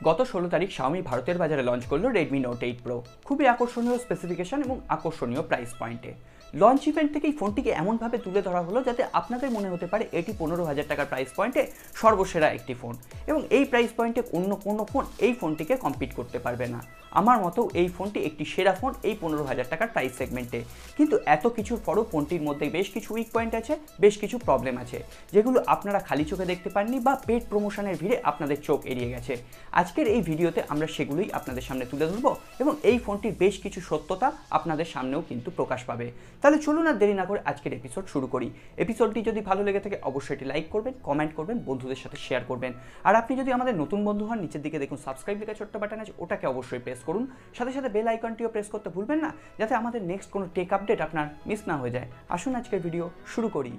গত 16 তারিখ Xiaomi ভারতের বাজারে লঞ্চ করলো Redmi Note 8 Pro। খুবই আকর্ষণীয় স্পেসিফিকেশন এবং আকর্ষণীয় প্রাইস পয়েন্টে। লঞ্চ ইভেন্ট থেকেই ফোনটিকে এমনভাবে তুলে ধরা হলো যাতে আপনাদের মনে হতে পারে এটি 15,000 টাকার প্রাইস পয়েন্টে সর্বসেরা একটি ফোন এবং এই প্রাইস পয়েন্টে অন্য কোনো ফোন এই ফোনটিকে কম্পিট করতে পারবে না। আমার মতো এই ফোনটি একটি সেরা ফোন এই 15,000 টাকার প্রাইস সেগমেন্টে। কিন্তু এত কিছুর পরও ফোনটির মধ্যে বেশ কিছু উইক পয়েন্ট আছে, বেশ কিছু প্রবলেম আছে, যেগুলো আপনারা খালি চোখে দেখতে পাননি বা পেড প্রমোশনের ভিড়ে আপনাদের চোখ এড়িয়ে গেছে। আজকের এই ভিডিওতে আমরা সেগুলোই আপনাদের সামনে তুলে ধরবো এবং এই ফোনটির বেশ কিছু সত্যতা আপনাদের সামনেও কিন্তু প্রকাশ পাবে। তাহলে চলুন আর দেরি না করে আজকের এপিসোড শুরু করি। এপিসোডটি যদি ভালো লেগে থাকে অবশ্যই এটি লাইক করবেন, কমেন্ট করবেন, বন্ধুদের সাথে শেয়ার করবেন। আর আপনি যদি আমাদের নতুন বন্ধু হন, নিচের দিকে দেখুন সাবস্ক্রাইব লেখা ছোট্ট বাটন আছে, ওটাকে অবশ্যই প্রেস করুন। সাথে সাথে বেল আইকনটিও প্রেস করতে ভুলবেন না, যাতে আমাদের নেক্সট কোনো টেক আপডেট আপনার মিস না হয়ে যায়। আসুন আজকের ভিডিও শুরু করি।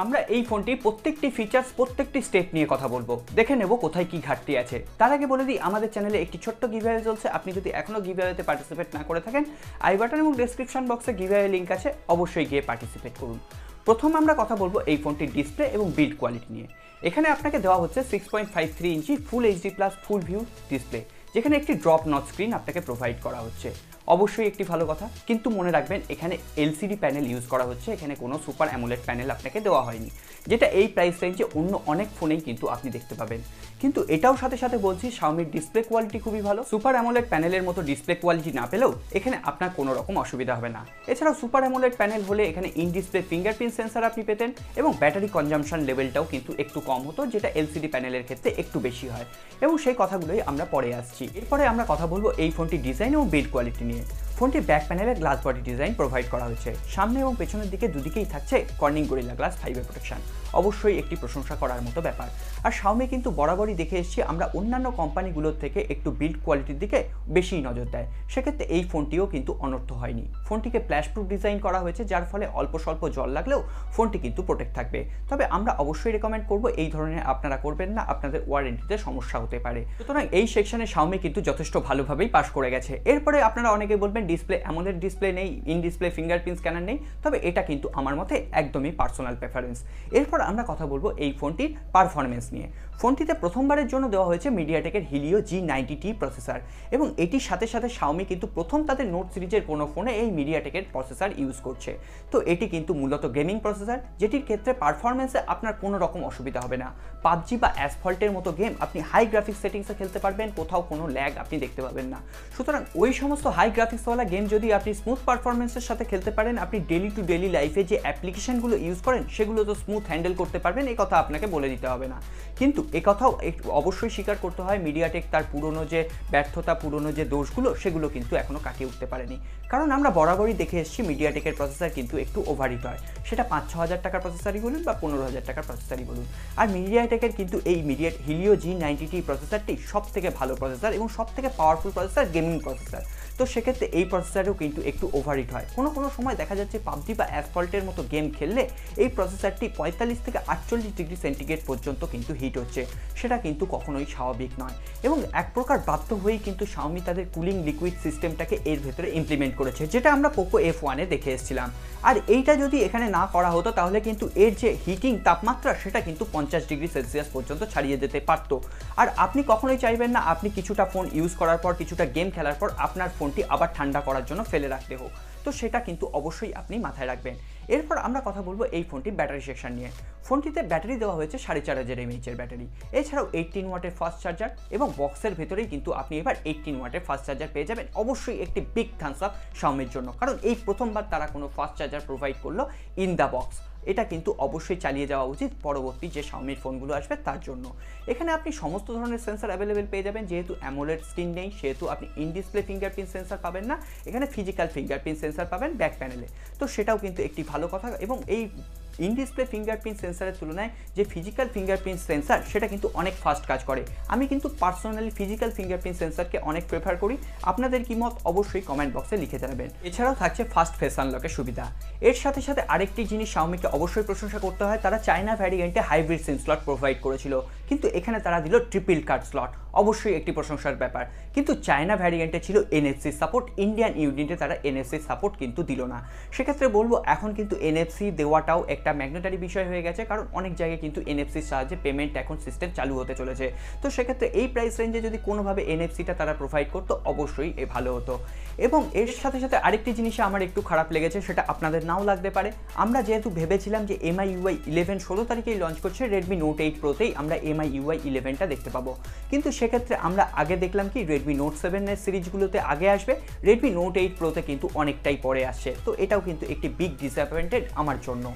আমরা এই ফোনটি প্রত্যেকটি ফিচার্স, প্রত্যেকটি স্টেপ নিয়ে কথা বলবো, দেখে নেব কোথায় কি ঘাটতি আছে। তার আগে বলে দিই, আমাদের চ্যানেলে একটি ছোট্ট গিভঅ্যাওয়ে চলছে। আপনি যদি এখনও গিভঅ্যাওয়েতে পার্টিসিপেট না করে থাকেন, আই বাটন এবং ডেসক্রিপশন বক্সে গিভঅ্যাওয়ে লিঙ্ক আছে, অবশ্যই গিয়ে পার্টিসিপেট করুন। প্রথম আমরা কথা বলবো এই ফোনটির ডিসপ্লে এবং বিল্ড কোয়ালিটি নিয়ে। এখানে আপনাকে দেওয়া হচ্ছে 6.53 inch full HD plus full view display, যেখানে একটি ড্রপ নট স্ক্রিন আপনাকে প্রোভাইড করা হচ্ছে। অবশ্যই একটি ভালো কথা, কিন্তু মনে রাখবেন এখানে এলসিডি প্যানেল ইউজ করা হচ্ছে, এখানে কোনো সুপার অ্যামোলেড প্যানেল আপনাকে দেওয়া হয়নি, যেটা এই প্রাইস রেঞ্জে অন্য অনেক ফোনেই কিন্তু আপনি দেখতে পাবেন। কিন্তু এটাও সাথে সাথে বলছি, Xiaomiর ডিসপ্লে কোয়ালিটি খুবই ভালো। সুপার অ্যামোলেড প্যানেলের মতো ডিসপ্লে কোয়ালিটি না পেলেও এখানে আপনার কোনো রকম অসুবিধা হবে না। এছাড়াও সুপার অ্যামোলেড প্যানেল হলে এখানে ইন ডিসপ্লে ফিঙ্গারপ্রিন্ট সেন্সর আপনি পেতেন এবং ব্যাটারি কনজাম্পশন লেভেলটাও কিন্তু একটু কম হতো, যেটা এলসিডি প্যানেলের ক্ষেত্রে একটু বেশি হয়, এবং সেই কথাগুলোই আমরা পরে আসছি। এরপরে আমরা কথা বলবো এই ফোনটির ডিজাইন এবং বিল্ড কোয়ালিটি নিয়ে। ফোনটির ব্যাক প্যানেলে গ্লাস বডি ডিজাইন প্রোভাইড করা হয়েছে। সামনে এবং পেছনের দিকে দুদিকেই থাকছে কর্নিং গরিলা গ্লাস 5 প্রোটেকশন, অবশ্যই একটি প্রশংসা করার মতো ব্যাপার। আর Xiaomi কিন্তু বরাবরই দেখে এসেছি আমরা অন্যান্য কোম্পানিগুলোর থেকে একটু বিল্ড কোয়ালিটির দিকে বেশি নজর দেয়, সেক্ষেত্রে এই ফোনটিও কিন্তু অনর্থ হয়নি। ফোনটিকে ফ্ল্যাশ প্রুফ ডিজাইন করা হয়েছে, যার ফলে অল্প স্বল্প জল লাগলেও ফোনটি কিন্তু প্রোটেক্ট থাকবে। তবে আমরা অবশ্যই রেকমেন্ড করব এই ধরনের আপনারা করবেন না, আপনাদের ওয়ারেন্টিতে সমস্যা হতে পারে। সুতরাং এই সেকশনে Xiaomi কিন্তু যথেষ্ট ভালোভাবেই পাস করে গেছে। এরপরে আপনারা অনেকে বলবেন ডিসপ্লে অ্যামোলেড ডিসপ্লে নেই, ইন ডিসপ্লে ফিঙ্গারপ্রিন্ট স্ক্যানার নেই, তবে এটা কিন্তু আমার মতে একদমই পার্সোনাল প্রেফারেন্স। এরপর আমরা কথা বলবো এই ফোনটির পারফরমেন্স নিয়ে। ফোনটিতে প্রথমবারের জন্য দেওয়া হয়েছে মিডিয়াটেকের হিলিও G90T প্রসেসর, এবং এটির সাথে সাথে Xiaomi কিন্তু প্রথম তাদের নোট সিরিজের কোনো ফোনে এই মিডিয়াটেকের প্রসেসর ইউজ করছে। তো এটি কিন্তু মূলত গেমিং প্রসেসর, যেটির ক্ষেত্রে পারফরমেন্সে আপনার কোনো রকম অসুবিধা হবে না। পাবজি বা অ্যাসফল্টের মতো গেম আপনি হাই গ্রাফিক্স সেটিংসে খেলতে পারবেন, কোথাও কোনো ল্যাগ আপনি দেখতে পাবেন না। সুতরাং ওই সমস্ত হাই গ্রাফিক্সওয়ালা গেম যদি আপনি স্মুথ পারফরমেন্সের সাথে খেলতে পারেন, আপনি ডেলি টু ডেলি লাইফে যে অ্যাপ্লিকেশনগুলো ইউজ করেন সেগুলো তো স্মুথ হ্যান্ডেল করতে পারবেন, এই কথা আপনাকে বলে দিতে হবে না। কিন্তু কথাও অবশ্যই স্বীকার করতে হয়, মিডিয়াটেক তার পুরনো যে ব্যর্থতা, পুরনো যে দোষগুলো, সেগুলো কিন্তু এখনও কাটিয়ে উঠতে পারেনি। কারণ আমরা বরাবরই দেখে এসেছি মিডিয়াটেকের প্রসেসর কিন্তু একটু ওভারহিট হয়, সেটা 5-6 হাজার টাকার প্রসেসরই বলুন বা 15,000 টাকার প্রসেসরই বলুন। আর মিডিয়াটেকের কিন্তু এই হিলিও G90T প্রসেসরটি সব থেকে ভালো প্রসেসর এবং সব থেকে পাওয়ারফুল প্রসেসর, গেমিং প্রসেসর। তো সেক্ষেত্রে এই প্রসেসরেও কিন্তু একটু ওভারহিট হয়। কোনো সময় দেখা যাচ্ছে পাবজি বা অ্যাসফল্টের মতো গেম খেললে এই প্রসেসরটি 45 থেকে 48 ডিগ্রি সেন্টিগ্রেড পর্যন্ত কিন্তু হিট হচ্ছে, সেটা কিন্তু কখনোই স্বাভাবিক নয়। এবং এক প্রকার বাধ্য হয়েই কিন্তু Xiaomi তাদের কুলিং লিকুইড সিস্টেমটাকে এর ভেতরে ইমপ্লিমেন্ট করেছে, যেটা আমরা পোকো F1-এ দেখে এসেছিলাম। আর এইটা যদি এখানে না করা হতো তাহলে কিন্তু এর যে হিটিং তাপমাত্রা, সেটা কিন্তু 50 ডিগ্রি সেলসিয়াস পর্যন্ত ছাড়িয়ে যেতে পারতো। আর আপনি কখনোই চাইবেন না আপনি কিছুটা ফোন ইউজ করার পর, কিছুটা গেম খেলার পর আপনার ফোনটি আবার ঠান্ডা করার জন্য ফেলে রাখতে হোক। তো সেটা কিন্তু অবশ্যই আপনি মাথায় রাখবেন। এরপর আমরা কথা বলবো এই ফোনটির ব্যাটারি সেকশন নিয়ে। ফোনটিতে ব্যাটারি দেওয়া হয়েছে 4500 mAh ব্যাটারি, এছাড়াও 18 ওয়াটের ফাস্ট চার্জার, এবং বক্সের ভেতরেই কিন্তু আপনি এবার 18 ওয়াটের ফাস্ট চার্জার পেয়ে যাবেন। অবশ্যই একটি বিগ থামস আপ Xiaomiর জন্য, কারণ এই প্রথমবার তারা কোনো ফাস্ট চার্জার প্রোভাইড করলো ইন দ্য বক্স। এটা কিন্তু অবশ্যই চালিয়ে যাওয়া উচিত পরবর্তী যে Xiaomiর ফোনগুলো আসবে তার জন্য। এখানে আপনি সমস্ত ধরনের সেন্সর অ্যাভেলেবেল পেয়ে যাবেন, যেহেতু অ্যামোলেড স্ক্রিন নেই সেহেতু আপনি ইন ডিসপ্লে ফিঙ্গারপ্রিন্ট সেন্সর পাবেন না, এখানে ফিজিক্যাল ফিঙ্গারপ্রিন্ট সেন্সর পাবেন ব্যাক প্যানেলে। তো সেটাও কিন্তু একটি ভালো কথা, এবং এই ইন ডিসপ্লে ফিঙ্গারপ্রিন্ট সেন্সরের তুলনায় যে ফিজিক্যাল ফিঙ্গারপ্রিন্ট সেন্সর, সেটা কিন্তু অনেক ফাস্ট কাজ করে। আমি কিন্তু পার্সোনালি ফিজিক্যাল ফিঙ্গারপ্রিন্ট সেন্সরকে অনেক প্রেফার করি। আপনাদের কি মত অবশ্যই কমেন্ট বক্সে লিখে জানাবেন। এছাড়াও থাকছে ফাস্ট ফেস আনলকের সুবিধা। এর সাথে সাথে আরেকটি জিনিস Xiaomiকে অবশ্যই প্রশংসা করতে হয়, তারা চায়না ভ্যারিয়েন্টে হাইব্রিড সিম স্লট প্রোভাইড করেছিল, কিন্তু এখানে তারা দিল ট্রিপল কার্ড স্লট, অবশ্যই একটি প্রশংসার ব্যাপার। কিন্তু চায়না ভ্যারিয়েন্টে ছিল NFC সাপোর্ট, ইন্ডিয়ান ইউনিটে তারা NFC সাপোর্ট কিন্তু দিল না। সেক্ষেত্রে বলবো এখন কিন্তু NFC দেওয়াটাও একটা ম্যাগনেটারি বিষয় হয়ে গেছে, কারণ অনেক জায়গায় কিন্তু এনএফসির সাহায্যে পেমেন্ট এখন সিস্টেম চালু হতে চলেছে। তো সেক্ষেত্রে এই প্রাইস রেঞ্জে যদি কোনোভাবে এনএফসিটা তারা প্রোভাইড করতো অবশ্যই ভালো হতো। এবং এর সাথে সাথে আরেকটি জিনিসে আমার একটু খারাপ লেগেছে, সেটা আপনাদের নাও লাগতে পারে। আমরা যেহেতু ভেবেছিলাম যে MIUI 11 16 তারিখেই লঞ্চ করছে, Redmi Note 8 Proতেই আমরা MIUI 11টা দেখতে পাবো। কিন্তু সেক্ষেত্রে আমরা আগে দেখলাম কি Redmi Note 7 এর সিরিজগুলোতে আগে আসবে, Redmi Note 8 Proতে কিন্তু অনেকটাই পরে আসছে। তো এটাও কিন্তু একটি বিগ ডিসঅ্যাপয়েন্টেড আমার জন্য।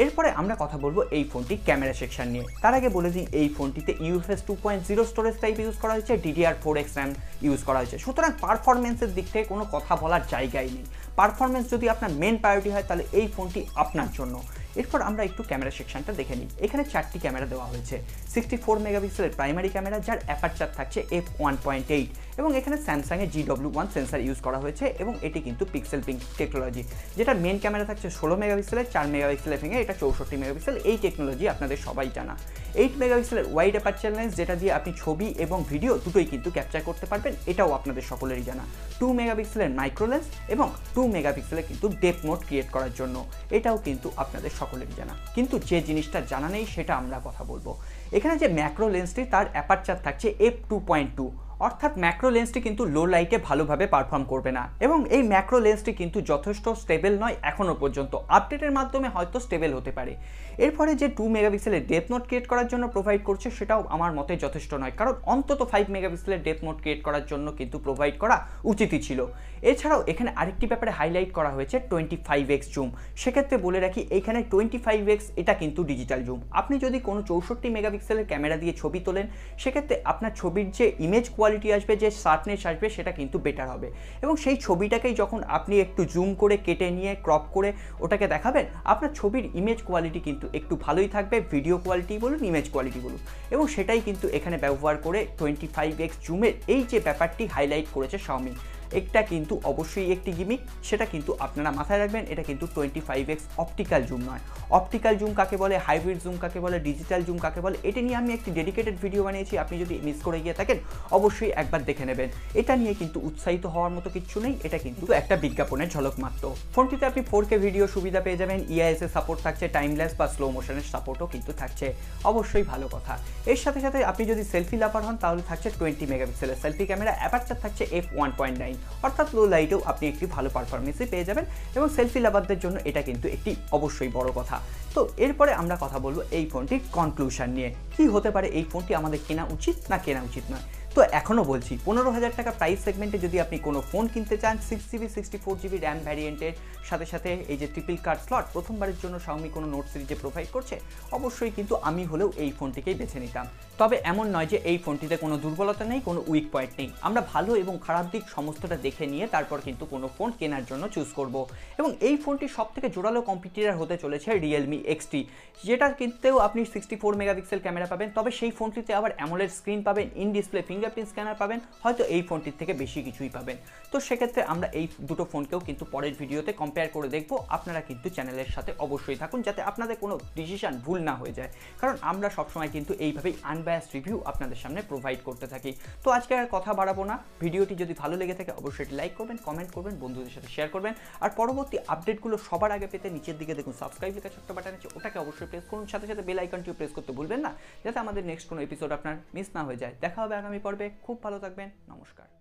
এরপরে আমরা কথা বলবো এই ফোনটি ক্যামেরা সেকশন নিয়ে। তার আগে বলে দিই এই ফোনটিতে UFS 2.0 স্টোরেজ টাইপ ইউজ করা হয়েছে, DDR4X RAM ইউজ করা হয়েছে। সুতরাং পারফরমেন্সের দিক থেকে কোনো কথা বলার জায়গাই নেই। পারফরমেন্স যদি আপনার মেন প্রায়োরিটি হয় তাহলে এই ফোনটি আপনার জন্য। এরপর আমরা একটু ক্যামেরা সেকশনটা দেখে নিই। এখানে 4টি ক্যামেরা দেওয়া হয়েছে। 64 মেগাপিক্সেলের প্রাইমারি ক্যামেরা, যার অ্যাপারচার থাকছে f1.8, এবং এখানে স্যামসাংয়ের GW1 সেন্সার ইউজ করা হয়েছে, এবং এটি কিন্তু পিক্সেল পিঙ্ক টেকনোলজি। যেটা মেন ক্যামেরা থাকছে 16 মেগাপিক্সেলের, 4 মেগাপিক্সেলের ভেঙে এটা 64 মেগাপিক্সেল। এই টেকনোলজি আপনাদের সবাই জানা। 8 মেগাপিক্সেলের ওয়াইড অ্যাপারচার লেন্স, যেটা দিয়ে আপনি ছবি এবং ভিডিও দুটোই কিন্তু ক্যাপচার করতে পারবেন, এটাও আপনাদের সকলেরই জানা। 2 মেগাপিক্সেলের মাইক্রো লেন্স এবং 2 মেগাপিক্সেলের কিন্তু ডেপথ মোড ক্রিয়েট করার জন্য, এটাও কিন্তু আপনাদের সকলেরই জানা। কিন্তু যে জিনিসটা জানা নেই সেটা আমরা কথা বলবো। এখানে যে ম্যাক্রো লেন্সটি, তার অ্যাপারচার থাকছে f2.2, অর্থাৎ ম্যাক্রো লেন্সটি কিন্তু লো লাইটে ভালোভাবে পারফর্ম করবে না, এবং এই ম্যাক্রো লেন্সটি কিন্তু যথেষ্ট স্টেবল নয় এখনও পর্যন্ত। আপডেটের মাধ্যমে হয়তো স্টেবল হতে পারে। এরপরে যে 2 মেগাপিক্সেলের ডেপথ মোড ক্রিয়েট করার জন্য প্রোভাইড করছে, সেটাও আমার মতে যথেষ্ট নয়, কারণ অন্তত 5 মেগাপিক্সেলের ডেপথ মোড ক্রিয়েট করার জন্য কিন্তু প্রোভাইড করা উচিতই ছিল। এছাড়াও এখানে আরেকটি ব্যাপারে হাইলাইট করা হয়েছে 25x জুম। সেক্ষেত্রে বলে রাখি, এখানে 25x এটা কিন্তু ডিজিটাল জুম। আপনি যদি কোনো 64 মেগাপিক্সেলের ক্যামেরা দিয়ে ছবি তোলেন, সেক্ষেত্রে আপনার ছবির যে ইমেজ কোয়ালিটি আসবে, যে শার্পনেস আসবে, সেটা কিন্তু বেটার হবে। এবং সেই ছবিটাকেই যখন আপনি একটু জুম করে কেটে নিয়ে ক্রপ করে ওটাকে দেখাবেন, আপনার ছবির ইমেজ কোয়ালিটি কিন্তু একটু ভালোই থাকবে, ভিডিও কোয়ালিটি বলুন, ইমেজ কোয়ালিটি বলুন। এবং সেটাই কিন্তু এখানে ব্যবহার করে 25x জুমের এই যে ব্যাপারটি হাইলাইট করেছে শাওমি, এটা কিন্তু অবশ্যই একটি গিমিক, সেটা কিন্তু আপনারা মাথায় রাখবেন। এটা কিন্তু 25x অপটিক্যাল জুম নয়। অপটিক্যাল জুম কাকে বলে, হাইব্রিড জুম কাকে বলে, ডিজিটাল জুম কাকে বলে, এটা নিয়ে আমি একটি ডেডিকেটেড ভিডিও বানিয়েছি। আপনি যদি মিস করে গিয়ে থাকেন অবশ্যই একবার দেখে নেবেন। এটা নিয়ে কিন্তু উৎসাহিত হওয়ার মতো কিছু নেই, এটা কিন্তু একটা বিজ্ঞাপনের ঝলক মাত্র। ফোনটিতে আপনি 4K ভিডিও সুবিধা পেয়ে যাবেন, EIS এর সাপোর্ট থাকছে, টাইমলেস বা স্লো মোশনের সাপোর্টও কিন্তু থাকছে, অবশ্যই ভালো কথা। এর সাথে সাথে আপনি যদি সেলফি লাভার হন তাহলে থাকছে 20 মেগাপিক্সেলের সেলফি ক্যামেরা, অ্যাপারচার থাকছে f1.9, অর্থাৎ লো লাইটেও আপনি একটি ভালো পারফরমেন্সই পেয়ে যাবেন, এবং সেলফি লাভারদের জন্য এটা কিন্তু একটি অবশ্যই বড় কথা। তো এরপরে আমরা কথা বলবো এই ফোনটির কনক্লুশন নিয়ে। কি হতে পারে এই ফোনটি আমাদের কেনা উচিত না কেনা উচিত নয়। তো এখনও বলছি, 15,000 টাকা প্রাইস সেগমেন্টে যদি আপনি কোনো ফোন কিনতে চান 6GB 64GB র্যাম ভ্যারিয়েন্টের সাথে সাথে এই যে ট্রিপল কার্ড স্লট প্রথমবারের জন্য শাওমি কোনো নোট সিরিজে প্রোভাইড করছে, অবশ্যই কিন্তু আমি হলেও এই ফোনটিকেই বেছে নিতাম। তবে এমন নয় যে এই ফোনটিতে কোনো দুর্বলতা নেই, কোনো উইক পয়েন্ট নেই। আমরা ভালো এবং খারাপ দিক সমস্তটা দেখে নিয়ে তারপর কিন্তু কোনো ফোন কেনার জন্য চুজ করব। এবং এই ফোনটি সবথেকে জোরালো কম্পিটিটর হতে চলেছে Realme XT, যেটা কিনতেও আপনি 64 মেগাপিক্সেল ক্যামেরা পাবেন, তবে সেই ফোনটিতে আবার অ্যামোলেড স্ক্রিন পাবেন, ইন ডিসপ্লে ফিঙ্গারপ্রিন্ট স্ক্যানার পাবেন, হয়তো এই ফোনটির থেকে বেশি কিছুই পাবেন। তো সেক্ষেত্রে আমরা এই দুটো ফোনকেও কিন্তু পরের ভিডিওতে কম্পেয়ার করে দেখব। আপনারা কিন্তু চ্যানেলের সাথে অবশ্যই থাকুন, যাতে আপনাদের কোনো ডিসিশন ভুল না হয়ে যায়, কারণ আমরা সবসময় কিন্তু এইভাবেই আনবায়াসড রিভিউ আপনাদের সামনে প্রোভাইড করতে থাকি। তো আজকে আর কথা বাড়াবো না, ভিডিওটি যদি ভালো লেগে থাকে অবশ্যই লাইক করবেন, কমেন্ট করবেন, বন্ধুদের সাথে শেয়ার করবেন, আর পরবর্তী আপডেটগুলো সবার আগে পেতে নিচের দিকে দেখুন সাবস্ক্রাইব লেখা ছোট্ট বাটন আছে, ওটাকে অবশ্যই প্রেস করুন, সাথে সাথে বেল আইকনটিও প্রেস করতে ভুলবেন না, যাতে আমাদের নেক্সট কোনো এপিসোড আপনার মিস না হয়ে যায়। দেখা হবে আগামী পর্বে, খুব ভালো থাকবেন, নমস্কার।